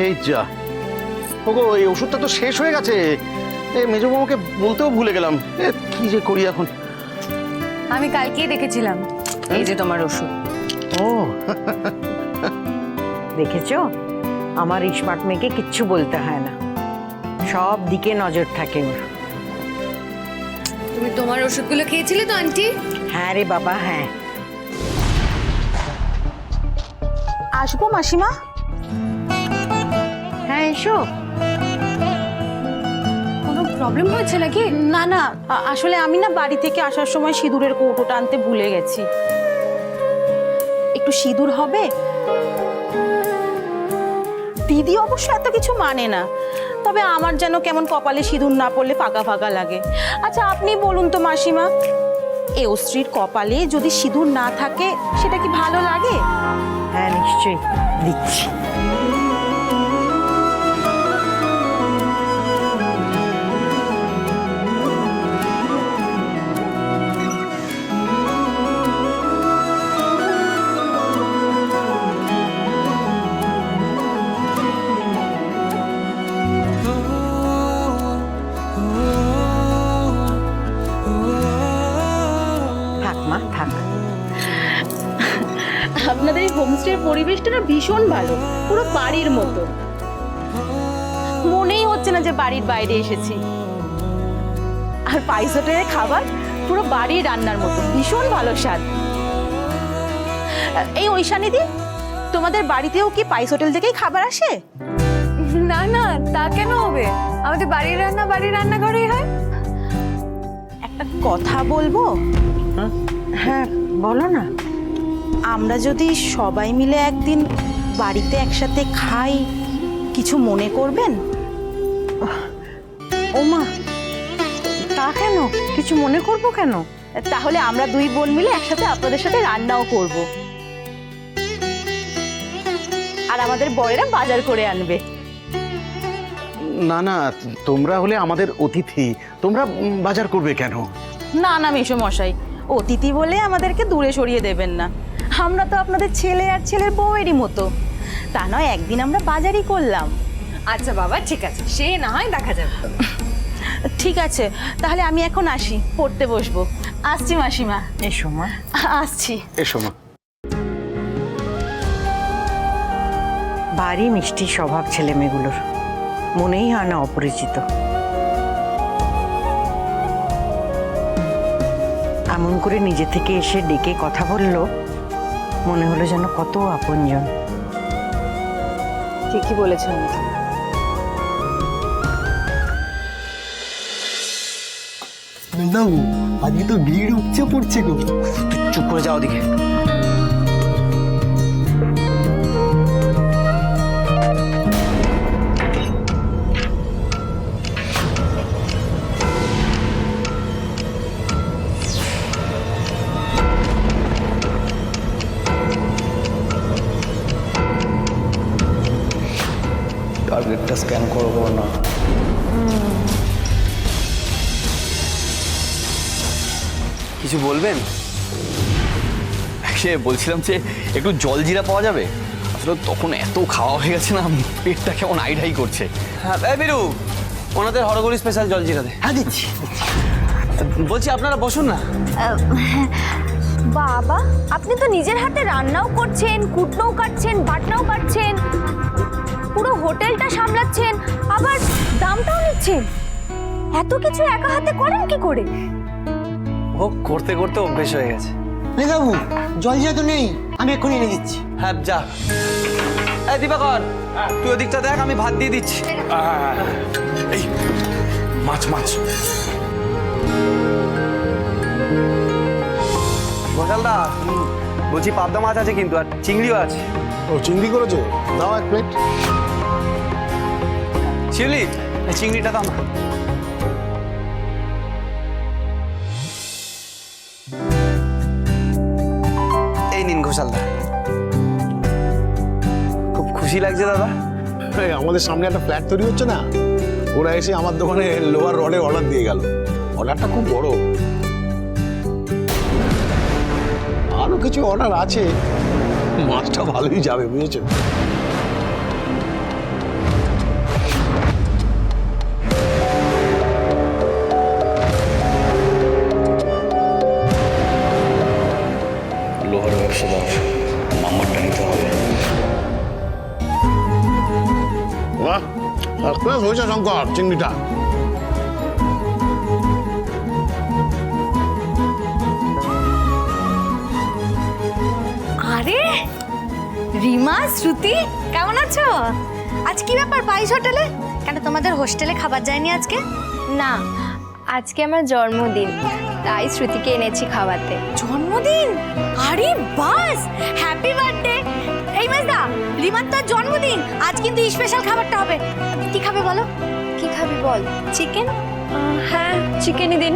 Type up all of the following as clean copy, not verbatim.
এই যা, ওগো এই ওষুধটা তো শেষ হয়ে গেছে। মেজো বৌমাকে বলতেও ভুলে গেলাম। কি যে করি এখন। আমি কালকেই দেখেছিলাম, এই যে তোমার ওষুধ। ও দেখেছো, আমার স্মার্ট মেয়েকে কিচ্ছু বলতে হয় না, সব দিকে নজর থাকে ওর। তুমি তোমার ওষুধগুলো খেয়েছিলে তো আন্টি? হ্যাঁ রে বাবা, হ্যাঁ। আসবো মাসিমা? হ্যাঁ এসো। কোনো প্রবলেম হয়েছে নাকি? না না, আসলে আমি না বাড়ি থেকে আসার সময় সিঁদুরের কৌটোটা আনতে ভুলে গেছি। একটু সিঁদুর হবে? দিদি অবশ্য এত কিছু মানে না, তবে আমার যেন কেমন কপালে সিঁদুর না পড়লে ফাঁকা ফাঁকা লাগে। আচ্ছা আপনি বলুন তো মাসিমা, এ স্ত্রীর কপালে যদি সিঁদুর না থাকে সেটা কি ভালো লাগে? হ্যাঁ নিশ্চয়ই দিচ্ছি। থাক মা, থাক। আপনাদের এই হোমস্টের পরিবেশটা না ভীষণ ভালো, পুরো বাড়ির মতো। মনেই হচ্ছে না যে বাড়ির বাইরে এসেছি। আর পাইস হোটেলের খাবার পুরো বাড়ির রান্নার মতো, ভীষণ ভালো স্বাদ। এই ঐশানীদি, তোমাদের বাড়িতেও কি পাইস হোটেল থেকেই খাবার আসে? না না, তা কেন হবে? আমাদের বাড়ির রান্না বাড়ির রান্নাঘরেই হয়। একটা কথা বলবো? হ্যাঁ বলো না। আমরা যদি সবাই মিলে একদিন বাড়িতে একসাথে খাই, কিছু মনে করবেন? ও মা, তা কেন? কিছু মনে করবো কেন? তাহলে আমরা দুই বোন মিলে একসাথে আপনাদের সাথে রান্নাও করব, আর আমাদের বরেরা বাজার করে আনবে। না না, তোমরা হলে আমাদের অতিথি, তোমরা বাজার করবে কেন? না না মেসো মশাই, অতিথি বলে আমাদেরকে দূরে সরিয়ে দেবেন না। আমরা তো আপনাদের ছেলে আর ছেলের বউয়েরই মতো। তা নয় একদিন আমরা বাজারই করলাম। আচ্ছা বাবা, ঠিক আছে, সে না হয় দেখা যাবে। ঠিক আছে, তাহলে আমি এখন আসি, পড়তে বসবো। আসছি মাসিমা। এসো মা। আসছি। এসো মা। ভারী মিষ্টি স্বভাব ছেলে মেয়েগুলোর, মনেই হয় না অপরিচিত। এমন করে নিজে থেকে এসে ডেকে কথা বললো, মনে হলো যেন কত আপনজন। ঠিকই বলেছেন। দাদু, আজকে তো ভিড় উপচে পড়ছে গো। তুই চুপ করে যাও দিকে। টার্গেটটা স্ক্যান করবো না। কিছু বলবেন? সে বলছিলাম যে একটু জল জিরা পাওয়া যাবে। আসলে তখন এত খাওয়া হয়ে গেছে না, পেটটা কেমন আইডাই করছে। হ্যাঁ বেরু, ওনাদের হরগরি স্পেশাল জল জিরা দে। হ্যাঁ দিচ্ছি। বলছি আপনারা বসুন না। বাবা, আপনি তো নিজের হাতে রান্নাও করছেন, কুটনোও কাটছেন, বাটনাও কাটছেন, পুরো হোটেলটা সামলাচ্ছেন, আবার দামটাও নিচ্ছেন। এত কিছু একা হাতে করেন কি করে? ও করতে করতে অভ্যেস হয়ে গেছে। বাবু, জল জিরা তো নেই, আমি এক্ষুনি এনে দিচ্ছি। হ্যাঁ যা। এই দিবাকর, তুই ওদিকটা দেখ, আমি ভাত দিয়ে দিচ্ছি। এই মাছ মাছ। ঘোষালদা, বলছি পাবদা মাছ আছে কিন্তু, আর চিংড়িও আছে। ও চিংড়ি করেছো, দাও এক প্লেট। শিউলি, এই চিংড়িটা দাও না। এই নিন ঘোষালদা। খুব খুশি লাগছে দাদা। আমাদের সামনে একটা ফ্ল্যাট তৈরি হচ্ছে না, ওরা এসে আমার দোকানে লোহার রডের অর্ডার দিয়ে গেল। অর্ডারটা খুব বড়, আরো কিছু অর্ডার আছে, মাছটা ভালোই যাবে, বুঝেছো? লোহার ব্যবসাদার নাম্বারটা নিতে হবে। বাহ, ক্লাস হয়েছে শঙ্কর চিংড়িটা। আরে রিমা, শ্রুতি, কেমন আছো? আজ কি ব্যাপার পাইস হোটেলে? কেন তোমাদের হোস্টেলে খাবার যায়নি আজকে? না, আজকে আমার জন্মদিন, তাই শ্রুতিকে এনেছি খাওয়াতে। জন্মদিন? আরে বাস, হ্যাপি বার্থডে! এই মেজদা, রিমার তো জন্মদিন, আজ কিন্তু স্পেশাল খাবারটা হবে। কি খাবে বলো? কি খাবি বল? চিকেন? হ্যাঁ, চিকেনই দিন।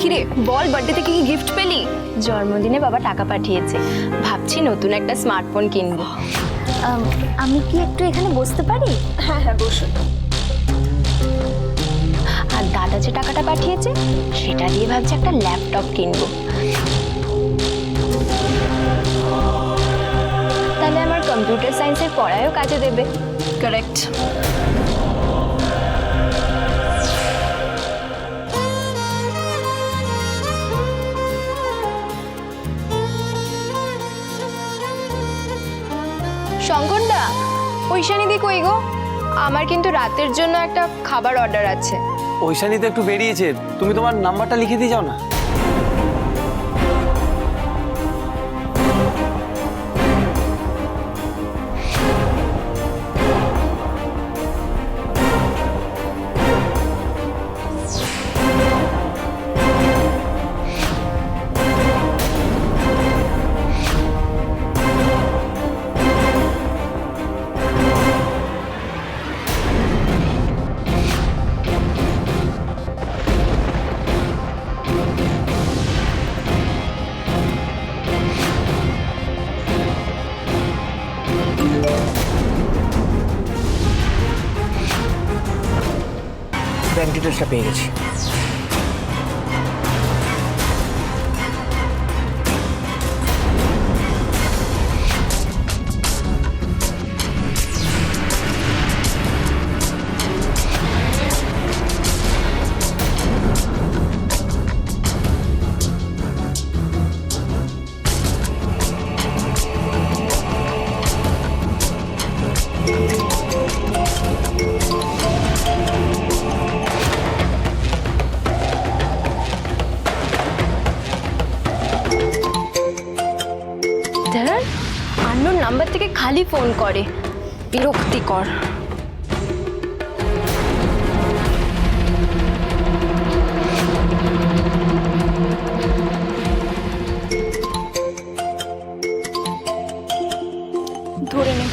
কিরে বল, বার্থডেতে কি গিফট পেলি? জন্মদিনে বাবা টাকা পাঠিয়েছে, ভাবছি নতুন একটা স্মার্টফোন কিনবো। আমি কি একটু এখানে বসতে পারি? হ্যাঁ হ্যাঁ, বসুন। আর দাদা যে টাকাটা পাঠিয়েছে সেটা দিয়ে ভাবছি একটা ল্যাপটপ কিনবো। তাহলে আমার কম্পিউটার সায়েন্সের পড়ায়ও কাজে দেবে। কারেক্ট। শঙ্করদা, ঐশানিদি কই গো? আমার কিন্তু রাতের জন্য একটা খাবার অর্ডার আছে। ঐশানি তো একটু বেরিয়েছে, তুমি তোমার নাম্বারটা লিখে দিয়ে যাও না। ব্যাংক ডিটেলসটা পেয়ে গেছি। আন্নোন নাম্বার থেকে খালি ফোন করে, বিরক্তিকর। ধরে নে।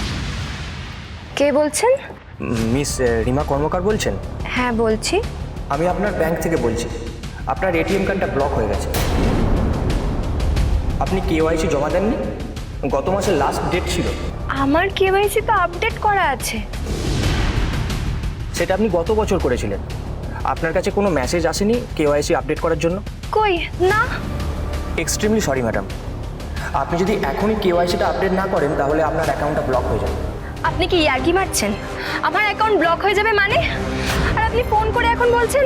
কে বলছেন? মিস রিমা কর্মকার বলছেন? হ্যাঁ বলছি। আমি আপনার ব্যাংক থেকে বলছি। আপনার এটিএম কার্ডটা ব্লক হয়ে গেছে। আপনি কেওয়াইসি জমা দেননি? গত মাসের লাস্ট ডেট ছিল। আমার কেওয়াইসি তো আপডেট করা আছে। সেটা আপনি গত বছর করেছিলেন। আপনার কাছে কোনো মেসেজ আসেনি কেওয়াইসি আপডেট করার জন্য? কই না। এক্সট্রিমলি সরি ম্যাডাম, আপনি যদি এখনই কেওয়াইসিটা আপডেট না করেন তাহলে আপনার অ্যাকাউন্টটা ব্লক হয়ে যাবে। আপনি কি ইয়ার্কি মারছেন? আমার অ্যাকাউন্ট ব্লক হয়ে যাবে মানে? আর আপনি ফোন করে এখন বলছেন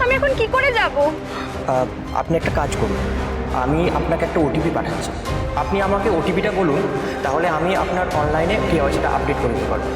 আমি এখন কি করে যাব? আপনি একটা কাজ করুন, আমি আপনাকে একটা ওটিপি পাঠাচ্ছি। আপনি আমাকে ওটিপিটা বলুন, তাহলে আমি আপনার অনলাইনে কেওয়াইসিটা আপডেট করে দিতে পারবো।